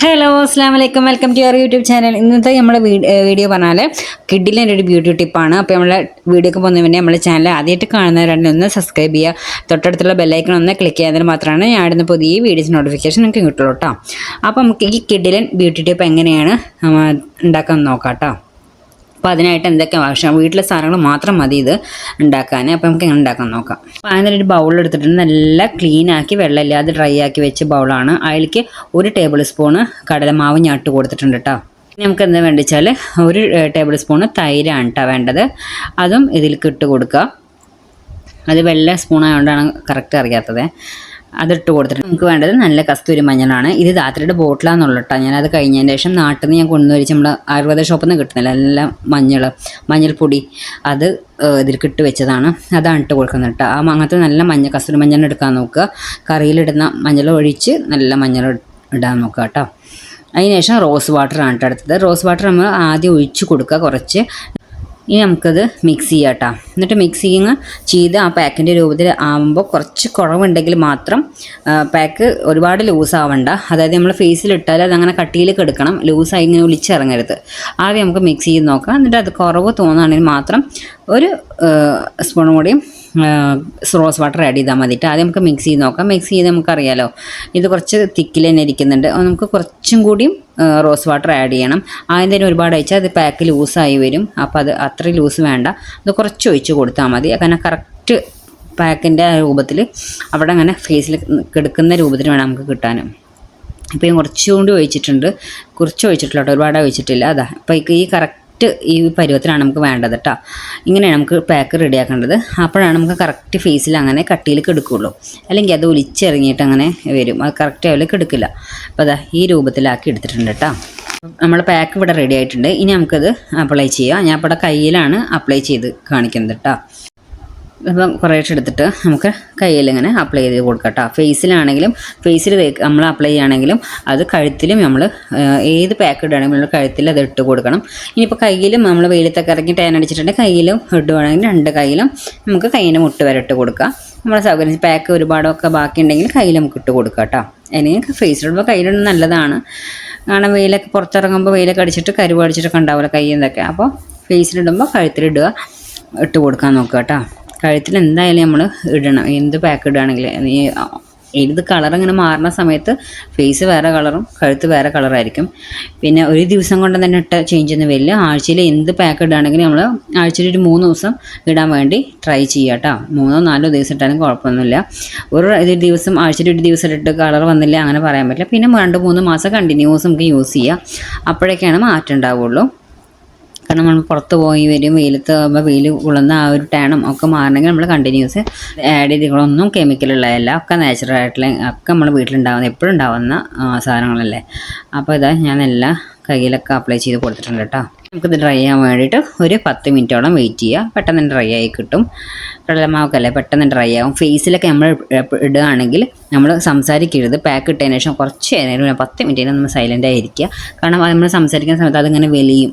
Hello അസ്സാം വലൈക്കും welcome to your YouTube channel. ഇന്നത്തെ നമ്മുടെ വീഡിയോ പറഞ്ഞാൽ കിഡിലിൻ്റെ ഒരു ബ്യൂട്ടി ടിപ്പാണ്. അപ്പോൾ നമ്മളെ വീഡിയോക്ക് പോകുന്നതിന് മുന്നേ നമ്മുടെ ചാനൽ ആദ്യമായിട്ട് കാണുന്നവരാണെങ്കിൽ ഒന്ന് സബ്സ്ക്രൈബ് ചെയ്യുക, തൊട്ടടുത്തുള്ള ബെല്ലൈക്കൺ ഒന്ന് ക്ലിക്ക് ചെയ്യാൻ മാത്രമാണ് ഞാൻ ഇടുന്ന പുതിയ വീഡിയോസ് നോട്ടിഫിക്കേഷൻ നിങ്ങൾക്ക് കിട്ടുള്ളൂ കേട്ടോ. അപ്പോൾ നമുക്ക് ഈ കിഡിലൻ ബ്യൂട്ടി ടിപ്പ് എങ്ങനെയാണ് ഉണ്ടാക്കാൻ നോക്കാം കേട്ടോ. അപ്പോൾ അതിനായിട്ട് എന്തൊക്കെ ആവശ്യം, വീട്ടിലെ സാധനങ്ങൾ മാത്രം മതി ഇത് ഉണ്ടാക്കാൻ. അപ്പോൾ നമുക്ക് എങ്ങനെ ഉണ്ടാക്കാൻ നോക്കാം. അപ്പോൾ അതിനൊരു ബൗൾ എടുത്തിട്ടുണ്ട്, നല്ല ക്ലീൻ ആക്കി വെള്ളമില്ലാതെ ഡ്രൈ ആക്കി വെച്ച ബൗളാണ്. അതിലേക്ക് 1 ടേബിൾ സ്പൂണ് കടലമാവ് ഞാൻ ഇട്ട് കൊടുത്തിട്ടുണ്ട് കേട്ടോ. നമുക്ക് എന്താ വേണ്ടി വെച്ചാൽ 1 ടേബിൾ സ്പൂണ് തൈരാണ് കേട്ടോ വേണ്ടത്. അതും ഇതിലേക്ക് ഇട്ട് കൊടുക്കുക. അത് വെള്ള സ്പൂണായതുകൊണ്ടാണ് കറക്റ്റ് അറിയാത്തത്. അതിട്ട് കൊടുത്തിട്ട് നമുക്ക് വേണ്ടത് നല്ല കസ്തൂരി മഞ്ഞളാണ്. ഇത് രാത്രിയുടെ ബോട്ടിലാണെന്നുള്ളൂ കേട്ടോ. ഞാനത് കഴിഞ്ഞതിന് ശേഷം നാട്ടിൽ നിന്ന് ഞാൻ കൊണ്ടുവരിച്ച് നമ്മൾ ആയുർവേദ ഷോപ്പിൽ നിന്ന് കിട്ടുന്നില്ല, നല്ല മഞ്ഞൾപ്പൊടി അത് ഇതിലേക്ക് ഇട്ട് വെച്ചതാണ്. അതാണ് ഇട്ട് കൊടുക്കുന്നത് കേട്ടോ. അങ്ങനത്തെ നല്ല കസ്തൂരി മഞ്ഞൾ എടുക്കാൻ നോക്കുക. കറിയിലിടുന്ന മഞ്ഞൾ ഒഴിച്ച് നല്ല മഞ്ഞൾ ഇടാൻ നോക്കുക കേട്ടോ. അതിനുശേഷം റോസ് വാട്ടറാണ് കേട്ടോ എടുത്തത്. റോസ് വാട്ടർ നമ്മൾ ആദ്യം ഒഴിച്ച് കൊടുക്കുക കുറച്ച്. ഇനി നമുക്കത് മിക്സ് ചെയ്യാം കേട്ടോ. എന്നിട്ട് മിക്സിങ് ചെയ്ത് ആ പാക്കിൻ്റെ രൂപത്തിൽ ആകുമ്പോൾ കുറച്ച് കുറവുണ്ടെങ്കിൽ മാത്രം, പാക്ക് ഒരുപാട് ലൂസ് ആവണ്ട. അതായത് നമ്മൾ ഫേസിലിട്ടാൽ അതങ്ങനെ കട്ടിയിലേക്ക് എടുക്കണം, ലൂസായി ഇങ്ങനെ ഒലിച്ചിറങ്ങരുത്. ആദ്യം നമുക്ക് മിക്സ് ചെയ്ത് നോക്കാം. എന്നിട്ട് അത് കുറവ് തോന്നുകയാണെങ്കിൽ മാത്രം 1 സ്പൂൺ കൂടിയും റോസ് വാട്ടർ ആഡ് ചെയ്താൽ മതിയിട്ട്. ആദ്യം നമുക്ക് മിക്സ് ചെയ്ത് നോക്കാം. മിക്സ് ചെയ്ത് നമുക്കറിയാലോ ഇത് കുറച്ച് തിക്കിൽ തന്നെ ഇരിക്കുന്നുണ്ട്. നമുക്ക് കുറച്ചും കൂടിയും റോസ് വാട്ടർ ആഡ് ചെയ്യണം. ആദ്യം തന്നെ ഒരുപാട് ഒഴിച്ചാൽ അത് പാക്ക് ലൂസായി വരും. അപ്പോൾ അത് അത്ര ലൂസ് വേണ്ട, അത് കുറച്ച് ഒഴിച്ച് കൊടുത്താൽ മതി. കാരണം കറക്റ്റ് പാക്കിൻ്റെ രൂപത്തിൽ അവിടെ അങ്ങനെ ഫേസിൽ കിടക്കുന്ന രൂപത്തിൽ വേണം നമുക്ക് കിട്ടാനും. ഇപ്പോൾ ഞാൻ കുറച്ചുകൊണ്ട് ഒഴിച്ചിട്ടുണ്ട്, കുറച്ച് ഒഴിച്ചിട്ടില്ല കേട്ടോ, ഒരുപാട് ഒഴിച്ചിട്ടില്ല. അതാ ഇപ്പോൾ ഈ കറക്റ്റ് ഈ പരുവത്തിലാണ് നമുക്ക് വേണ്ടത് കേട്ടോ. ഇങ്ങനെയാണ് നമുക്ക് പാക്ക് റെഡിയാക്കേണ്ടത്. അപ്പോഴാണ് നമുക്ക് കറക്റ്റ് ഫേസിൽ അങ്ങനെ കട്ടിയിലേക്ക് എടുക്കുകയുള്ളൂ. അല്ലെങ്കിൽ അത് ഒലിച്ചിറങ്ങിയിട്ട് അങ്ങനെ വരും, അത് കറക്റ്റ് അതിലേക്ക് എടുക്കില്ല. അപ്പോൾ അതാ ഈ രൂപത്തിലാക്കി എടുത്തിട്ടുണ്ട് കേട്ടോ. നമ്മൾ പാക്ക് ഇവിടെ റെഡി ആയിട്ടുണ്ട്. ഇനി നമുക്കത് അപ്ലൈ ചെയ്യാം. ഞാൻ ഇവിടെ കയ്യിലാണ് അപ്ലൈ ചെയ്ത് കാണിക്കുന്നത് കേട്ടോ. അപ്പം കുറേശ്ശെ എടുത്തിട്ട് നമുക്ക് കയ്യിൽ ഇങ്ങനെ അപ്ലൈ ചെയ്ത് കൊടുക്കാം കേട്ടോ. ഫേസിലാണെങ്കിലും ഫേസിൽ നമ്മൾ അപ്ലൈ ചെയ്യുകയാണെങ്കിലും അത് കഴുത്തിലും നമ്മൾ ഏത് പാക്ക് ഇടുകയാണെങ്കിലും നമ്മൾ കഴുത്തിൽ അത് ഇട്ട് കൊടുക്കണം. ഇനിയിപ്പോൾ കയ്യിലും നമ്മൾ വെയിലത്തൊക്കെ ഇറങ്ങി ടാൻ അടിച്ചിട്ടുണ്ടെങ്കിൽ കയ്യിലും ഇടുകയാണെങ്കിൽ 2 കയ്യിലും നമുക്ക് കയ്യിന് മുട്ട് വരെ ഇട്ട് കൊടുക്കാം. നമ്മളെ സൗകര്യം പാക്ക് ഒരുപാടൊക്കെ ബാക്കിയുണ്ടെങ്കിൽ കയ്യിൽ നമുക്ക് ഇട്ട് കൊടുക്കാം കേട്ടോ. അല്ലെങ്കിൽ ഫേസിലിടുമ്പോൾ കയ്യിലിടുന്നത് നല്ലതാണ്. കാരണം വെയിലൊക്കെ പുറത്തിറങ്ങുമ്പോൾ വെയിലൊക്കെ അടിച്ചിട്ട് കരുവ് അടിച്ചിട്ടൊക്കെ ഉണ്ടാവില്ല കയ്യിന്നൊക്കെ. അപ്പോൾ ഫേസിലിടുമ്പോൾ കഴുത്തിലിടുക, ഇട്ട് കൊടുക്കാൻ നോക്കുക കേട്ടോ. കഴുത്തിൽ എന്തായാലും നമ്മൾ ഇടണം, എന്ത് പാക്ക് ഇടുകയാണെങ്കിലും. ഏത് കളർ ഇങ്ങനെ മാറുന്ന സമയത്ത് ഫേസ് വേറെ കളറും കഴുത്ത് വേറെ കളറായിരിക്കും. പിന്നെ ഒരു ദിവസം കൊണ്ട് തന്നെ ഇട്ട ചേഞ്ച് ഒന്നും വരില്ല. ആഴ്ചയിൽ എന്ത് പാക്ക് ഇടുകയാണെങ്കിലും നമ്മൾ ആഴ്ചയിൽ ഒരു 3 ദിവസം ഇടാൻ വേണ്ടി ട്രൈ ചെയ്യുക കേട്ടോ. 3-4 ദിവസം ഇട്ടാലും കുഴപ്പമൊന്നുമില്ല. ഒരു ദിവസം ആഴ്ചയിൽ 1 ദിവസം ഇട്ട് കളർ വന്നില്ല അങ്ങനെ പറയാൻ പറ്റില്ല. പിന്നെ 2-3 മാസം കണ്ടിന്യൂസ് നമുക്ക് യൂസ് ചെയ്യാം. അപ്പോഴൊക്കെയാണ് മാറ്റം ഉണ്ടാവുള്ളൂ. കാരണം നമ്മൾ പുറത്ത് പോയി വരും, വെയിലത്ത് ആകുമ്പോൾ വെയിൽ കൊള്ളുന്ന ആ ഒരു ടാനും ഒക്കെ മാറണമെങ്കിൽ നമ്മൾ കണ്ടിന്യൂസ് ആഡ് ചെയ്തികളൊന്നും കെമിക്കലുള്ളതല്ല, ഒക്കെ നാച്ചുറലായിട്ടുള്ള, ഒക്കെ നമ്മൾ വീട്ടിലുണ്ടാകുന്ന എപ്പോഴും ഉണ്ടാകുന്ന സാധനങ്ങളല്ലേ. അപ്പോൾ ഇതാ ഞാൻ എല്ലാം കയ്യിലൊക്കെ അപ്ലൈ ചെയ്ത് കൊടുത്തിട്ടുണ്ട് കേട്ടോ. നമുക്കിത് ഡ്രൈ ചെയ്യാൻ വേണ്ടിയിട്ട് ഒരു 10 മിനിറ്റോളം വെയിറ്റ് ചെയ്യുക. പെട്ടെന്ന് ഡ്രൈ ആയി കിട്ടും. കടലമാവൊക്കെ പെട്ടെന്ന് ഡ്രൈ ആകും. ഫേസിലൊക്കെ നമ്മൾ ഇടുകയാണെങ്കിൽ നമ്മൾ സംസാരിക്കരുത്. പാക്ക് ഇട്ടതിന് ശേഷം കുറച്ച് നേരം 10 മിനിറ്റിന് നമ്മൾ സൈലൻ്റ് ആയിരിക്കുക. കാരണം നമ്മൾ സംസാരിക്കുന്ന സമയത്ത് അതിങ്ങനെ വലിയും.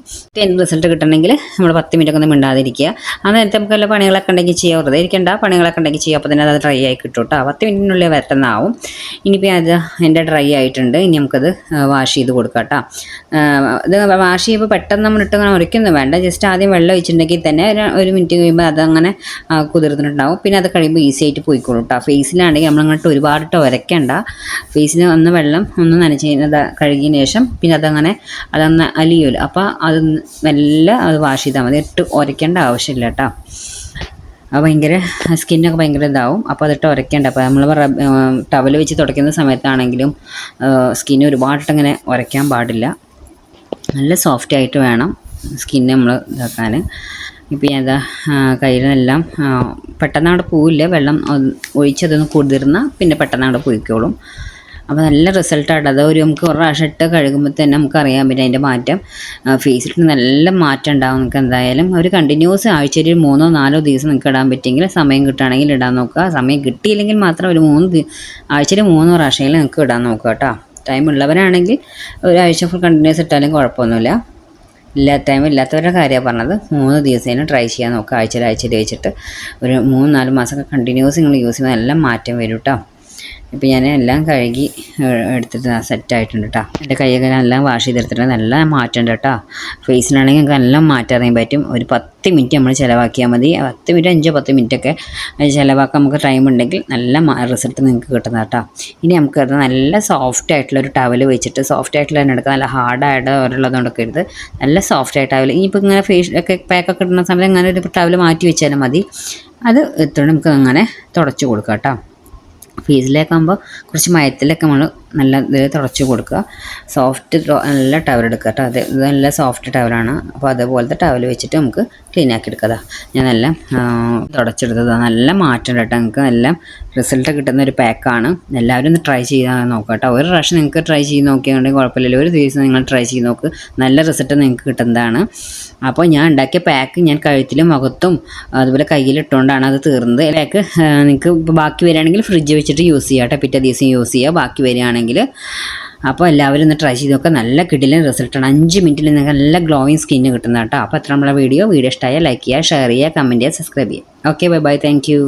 റിസൾട്ട് കിട്ടണമെങ്കിൽ നമ്മൾ 10 മിനിറ്റൊക്കെ ഒന്നും മിണ്ടാതിരിക്കുക. ആ നേരത്തെ നമുക്ക് വല്ല പണികളൊക്കെ ഉണ്ടെങ്കിൽ ചെയ്യുക, വെറുതെ ഇരിക്കേണ്ട, പണികളൊക്കെ ഉണ്ടെങ്കിൽ ചെയ്യുക. അപ്പോൾ തന്നെ അത് ഡ്രൈ ആയി കിട്ടും കേട്ടോ. 10 മിനിറ്റിനുള്ളിൽ പെട്ടെന്നാവും. ഇനിയിപ്പോൾ അത് എൻ്റെ ഡ്രൈ ആയിട്ടുണ്ട്. ഇനി നമുക്കത് വാഷ് ചെയ്ത് കൊടുക്കാം കേട്ടോ. ഇത് വാഷ് ചെയ്യുമ്പോൾ പെട്ടെന്ന് നമ്മൾ ഇട്ട് അങ്ങനെ ഉരയ്ക്കൊന്നും വേണ്ട. ജസ്റ്റ് ആദ്യം വെള്ളം ഒഴിച്ചിട്ടുണ്ടെങ്കിൽ തന്നെ 1 മിനിറ്റ് കഴിയുമ്പോൾ അതങ്ങനെ കുതിർന്നിട്ടുണ്ടാവും. പിന്നെ അത് കഴിയുമ്പോൾ ഈസി ആയിട്ട് പോയിക്കോളും കേട്ടോ. ഫേസിലാണെങ്കിൽ നമ്മളങ്ങോട്ട് ഒരുപാടിട്ട് ഉരയ്ക്കണ്ട. ഫേസിൽ ഒന്ന് വെള്ളം ഒന്ന് നനച്ച് കഴുകിയതിന് ശേഷം പിന്നെ അതങ്ങനെ അലിയുമല്ലോ. അപ്പോൾ അത് മെല്ലെ അത് വാഷ് ചെയ്താൽ മതി. ഇട്ട് ഉരയ്ക്കേണ്ട ആവശ്യമില്ല കേട്ടോ. ഭയങ്കര സ്കിന്നൊക്കെ ഭയങ്കര ഇതാവും. അപ്പോൾ അതിട്ട് ഉരയ്ക്കേണ്ട. അപ്പോൾ നമ്മൾ ടവൽ വെച്ച് തുടയ്ക്കുന്ന സമയത്താണെങ്കിലും സ്കിന്ന് ഒരുപാടിട്ടങ്ങനെ ഉരയ്ക്കാൻ പാടില്ല. നല്ല സോഫ്റ്റ് ആയിട്ട് വേണം സ്കിന്ന് നമ്മൾ ഇതാക്കാൻ. ഇപ്പോൾ ഞാൻ കയ്യിലെല്ലാം പെട്ടെന്ന് അവിടെ പോവില്ല. വെള്ളം ഒഴിച്ചതൊന്ന് കുതിർന്നാൽ പിന്നെ പെട്ടെന്ന് അവിടെ പോയിക്കോളും. അപ്പോൾ നല്ല റിസൾട്ടായിട്ട് അത് നമുക്ക് ഒരു പ്രാവശ്യം ഇട്ട് കഴുകുമ്പോൾ തന്നെ നമുക്ക് അറിയാൻ പറ്റും അതിൻ്റെ മാറ്റം. ഫേസിൽ നല്ല മാറ്റം ഉണ്ടാവും. നമുക്ക് എന്തായാലും ഒരു കണ്ടിന്യൂസ് ആഴ്ചയിൽ 3-4 ദിവസം നിങ്ങൾക്ക് ഇടാൻ പറ്റുമെങ്കിൽ, സമയം കിട്ടുകയാണെങ്കിൽ ഇടാൻ നോക്കുക. സമയം കിട്ടിയില്ലെങ്കിൽ മാത്രം ഒരു ആഴ്ചയിൽ 3 പ്രാവശ്യമെങ്കിലും നിങ്ങൾക്ക് ഇടാൻ നോക്കുക കേട്ടോ. ടൈം ഉള്ളവരാണെങ്കിൽ ഒരാഴ്ച ഫുൾ കണ്ടിന്യൂസ് ഇട്ടാലും കുഴപ്പമൊന്നുമില്ല. ടൈം ഇല്ലാത്തവരുടെ കാര്യമാണ് പറഞ്ഞത്. 3 ദിവസത്തേനും ട്രൈ ചെയ്യാൻ നോക്കുക. ആഴ്ചയിൽ വെച്ചിട്ട് ഒരു 3-4 മാസമൊക്കെ കണ്ടിന്യൂസ് നിങ്ങൾ യൂസ് ചെയ്യുമ്പോൾ നല്ല മാറ്റം വരും കേട്ടോ. ഇപ്പോൾ ഞാൻ എല്ലാം കഴുകി എടുത്തിട്ട് സെറ്റായിട്ടുണ്ട് കേട്ടോ. എൻ്റെ കൈയൊക്കെ എല്ലാം വാഷ് ചെയ്തെടുത്തിട്ട് നല്ല മാറ്റമുണ്ട് കേട്ടോ. ഫേസിനാണെങ്കിൽ നമുക്ക് നല്ല മാറ്റം അറിയാൻ പറ്റും. ഒരു 10 മിനിറ്റ് നമ്മൾ ചിലവാക്കിയാൽ മതി. 10 മിനിറ്റ് 5-10 മിനിറ്റൊക്കെ ചിലവാക്കാൻ നമുക്ക് ടൈം ഉണ്ടെങ്കിൽ നല്ല റിസൾട്ട് നിങ്ങൾക്ക് കിട്ടുന്ന കേട്ടോ. ഇനി നമുക്ക് നല്ല സോഫ്റ്റ് ആയിട്ടുള്ളൊരു ടവൽ വെച്ചിട്ട്, സോഫ്റ്റ് ആയിട്ടുള്ള തന്നെ എടുക്കുക, നല്ല ഹാർഡായിട്ട് ഉള്ളതുകൊണ്ടൊക്കെ എടുത്ത് നല്ല സോഫ്റ്റ് ആയിട്ട് ടവൽ. ഇനിയിപ്പോൾ ഇങ്ങനെ ഫേഷ്യലൊക്കെ പാക്കൊക്കെ ഇടുന്ന സമയത്ത് അങ്ങനെ ഒരു ടവൽ മാറ്റി വെച്ചാലും മതി. അത് എത്തോളം നമുക്ക് അങ്ങനെ തുടച്ച് കൊടുക്കാം കേട്ടോ. ഫേസിലേക്കാകുമ്പോൾ കുറച്ച് മയത്തിലൊക്കെ നമ്മൾ നല്ല ഇതിൽ തുടച്ച് കൊടുക്കുക. സോഫ്റ്റ് നല്ല ടവൽ എടുക്കുക കേട്ടോ. ഇത് നല്ല സോഫ്റ്റ് ടവലാണ്. അപ്പോൾ അതുപോലത്തെ ടവൽ വെച്ചിട്ട് നമുക്ക് ക്ലീൻ ആക്കി എടുക്കുക. ഞാൻ നല്ല തുടച്ചെടുത്തത് നല്ല മാറ്റം കേട്ടോ. നിങ്ങൾക്ക് നല്ല റിസൾട്ട് കിട്ടുന്ന ഒരു പാക്കാണ്. എല്ലാവരും ഒന്ന് ട്രൈ ചെയ്താൽ നോക്കുക കേട്ടോ. ഒരു പ്രാവശ്യം നിങ്ങൾക്ക് ട്രൈ ചെയ്ത് നോക്കിയാണെങ്കിൽ കുഴപ്പമില്ല. ഒരു ദിവസം നിങ്ങൾ ട്രൈ ചെയ്ത് നോക്ക്, നല്ല റിസൾട്ട് നിങ്ങൾക്ക് കിട്ടുന്നതാണ്. അപ്പോൾ ഞാൻ ഉണ്ടാക്കിയ പാക്ക് ഞാൻ കഴുത്തിലും മുഖത്തും അതുപോലെ കയ്യിലിട്ടുകൊണ്ടാണ് അത് തീർന്നത്. പാക്ക് നിങ്ങൾക്ക് ഇപ്പോൾ ബാക്കി വരികയാണെങ്കിൽ ഫ്രിഡ്ജ് വെച്ചിട്ട് യൂസ് ചെയ്യാം കേട്ടോ. പിറ്റേ ദിവസം യൂസ് ചെയ്യുക ബാക്കി വരികയാണെങ്കിൽ. അപ്പോൾ എല്ലാവരും ഒന്ന് ട്രൈ ചെയ്ത് നോക്കുക. നല്ല കിടിലൻ റിസൾട്ടാണ്. 5 മിനിറ്റിൽ നിങ്ങൾക്ക് നല്ല ഗ്ലോയിങ് സ്കിന്ന് കിട്ടുന്ന കേട്ടോ. അപ്പോൾ അത്ര നമ്മളെ വീഡിയോ ഇഷ്ടമായാൽ ലൈക്ക് ചെയ്യുക, ഷെയർ ചെയ്യുക, കമൻറ്റ് ചെയ്യുക, സബ്സ്ക്രൈബ് ചെയ്യുക. Okay, bye bye, thank you.